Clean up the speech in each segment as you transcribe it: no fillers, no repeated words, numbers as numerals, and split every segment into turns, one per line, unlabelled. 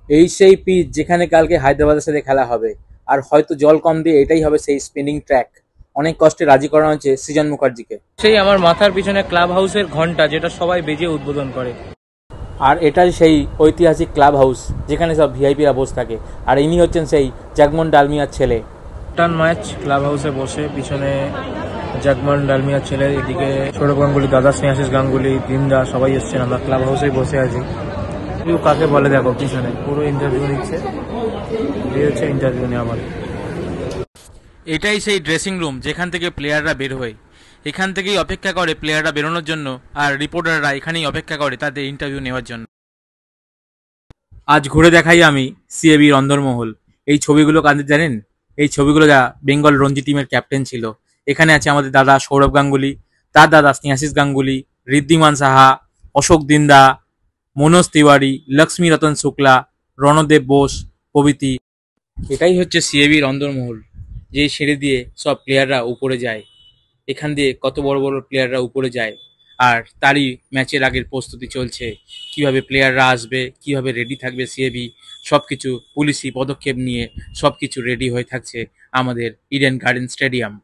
এই সেই পিচ যেখানে কালকে হায়দ্রাবাদের সাথে খেলা হবে। আর হয়তো জল কম দিয়ে এটাই হবে সেই স্পিনিং ট্র্যাক। অনেক কষ্টে রাজি করানো হয়েছে সৃজন মুখার্জিকে।
সেই আমার মাথার পিছনে ক্লাব হাউসের ঘন্টা, যেটা সবাই বেজে উদ্বোধন করে।
আর এটাই সেই ঐতিহাসিক ক্লাব হাউস যেখানে সব ভিআইপিরা বসে থাকে। আর ইনি হচ্ছেন সেই জাগমন ডালমিয়ার ছেলে।
টান ম্যাচ ক্লাব হাউসে বসে, পিছনে জাগমন ডালমিয়ার ছেলে, এদিকে সৌরভ গাঙ্গুলি, দাদা স্নেহাশিস গাঙ্গুলি, দিনদা, সবাই এসছেন। আমরা ক্লাব হাউসেই বসে আছি। কেউ কাকে বলে দেখো, পিছনে পুরো ইন্টারভিউ নিচ্ছে। এই হচ্ছে ইন্টারভিউ নেওয়া আমার।
এটাই সেই ড্রেসিং রুম যেখান থেকে প্লেয়াররা বের হয়। এখান থেকেই অপেক্ষা করে প্লেয়াররা বেরোনোর জন্য, আর রিপোর্টাররা এখানেই অপেক্ষা করে তাদের ইন্টারভিউ নেওয়ার জন্য। আজ ঘুরে দেখাই আমি সিএবির অন্দরমহল। এই ছবিগুলো কাদের জানেন? এই ছবিগুলো যা বেঙ্গল রঞ্জি টিমের ক্যাপ্টেন ছিল। এখানে আছে আমাদের দাদা সৌরভ গাঙ্গুলি, তার দাদা স্নেহাশিস গাঙ্গুলি, ঋদ্ধিমান সাহা, অশোক দিন্দা, মনোজ তিওয়ারি, লক্ষ্মী রতন শুক্লা, রণদেব বোস প্রভৃতি। এটাই হচ্ছে সিএবির অন্দরমহল, যে সিঁড়ি দিয়ে সব প্লেয়াররা উপরে যায়। এখান দিয়ে কত বড় বড় প্লেয়াররা উপরে যায়। আর তারই ম্যাচের আগের প্রস্তুতি চলছে, কিভাবে প্লেয়াররা আসবে, কিভাবে রেডি থাকবে সিএবি, সবকিছু পুলিশি পদক্ষেপ নিয়ে সবকিছু রেডি হয়ে থাকছে আমাদের ইডেন গার্ডেন স্টেডিয়াম।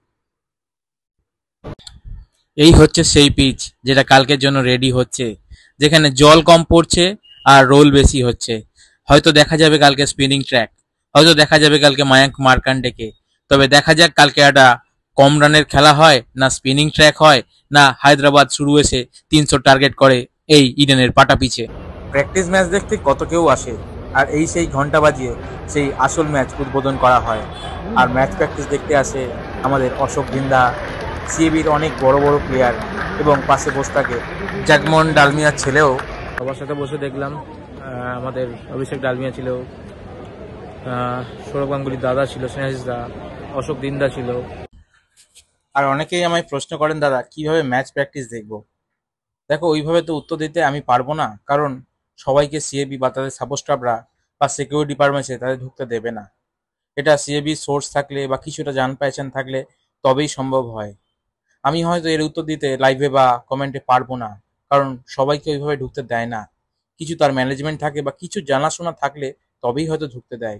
এই হচ্ছে সেই পিচ যেটা কালকের জন্য রেডি হচ্ছে, যেখানে জল কম পড়ছে আর রোল বেশি হচ্ছে। হয়তো দেখা যাবে কালকে স্পিনিং ট্র্যাক, হয়তো দেখা যাবে কালকে মায়াঙ্ক মার্কান্ডেকে। তবে দেখা যাক কালকে একটা কম রানের খেলা হয়, না স্পিনিং ট্র্যাক হয়, না হায়দ্রাবাদ শুরু এসে 300 টার্গেট করে এই ইডেনের পাটা পিছে। প্র্যাকটিস ম্যাচ দেখতে কত কেউ আসে, আর এই সেই ঘন্টা বাজিয়ে সেই আসল ম্যাচ উদ্বোধন করা হয়। আর ম্যাচ প্র্যাকটিস দেখতে আসে আমাদের অশোক দিন্দা, সিএবির অনেক বড় বড় প্লেয়ার, এবং পাশে বসে থাকে জাগমোহন ডালমিয়ার ছেলেও।
সবার সাথে বসে দেখলাম। আমাদের অভিষেক ডালমিয়া ছিল, সৌরভ গাঙ্গুলির দাদা ছিল, স্নেহাশিস দা, অশোক দিন্দা ছিল।
আর অনেকেই আমায় প্রশ্ন করেন, দাদা কিভাবে ম্যাচ প্র্যাকটিস দেখবো? দেখো, ওইভাবে তো উত্তর দিতে আমি পারবো না, কারণ সবাইকে সিএবি বা তাদের সাপোর্ট স্টাফরা বা সিকিউরিটি ডিপার্টমেন্টে তাদের ঢুকতে দেবে না। এটা সিএবি সোর্স থাকলে বা কিছুটা জান পেহচান থাকলে তবেই সম্ভব হয়। আমি হয়তো এর উত্তর দিতে লাইভে বা কমেন্টে পারবো না, কারণ সবাইকে ওইভাবে ঢুকতে দেয় না। কিছু তার ম্যানেজমেন্ট থাকে বা কিছু জানাশোনা থাকলে তবেই হয়তো ঢুকতে দেয়।